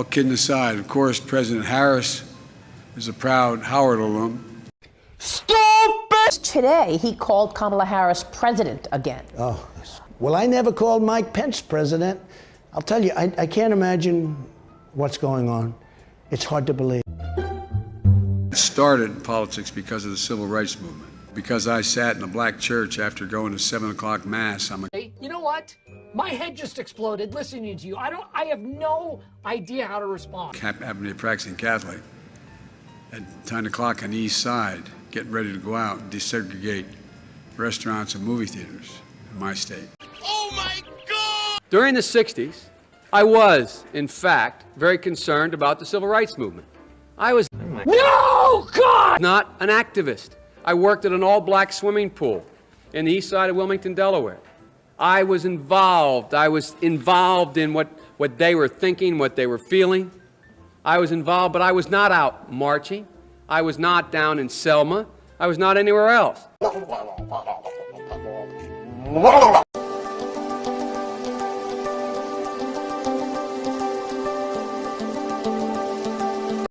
kidding aside, of course, President Harris is a proud Howard alum. Stupid! Today, he called Kamala Harris president again. Oh, well, I never called Mike Pence president. I'll tell you, I can't imagine what's going on. It's hard to believe. It started in politics because of the civil rights movement. Because I sat in a black church after going to 7 o'clock mass, I'm a... Hey, you know what? My head just exploded listening to you. I have no idea how to respond. happened to be a practicing Catholic. At 10 o'clock on the east side, getting ready to go out and desegregate restaurants and movie theaters in my state. Oh my God! During the 60s, I was, in fact, very concerned about the civil rights movement. I was No, God! not an activist. I worked at an all-black swimming pool in the east side of Wilmington, Delaware. I was involved in what they were thinking, what they were feeling. I was involved, but I was not out marching. I was not down in Selma. I was not anywhere else.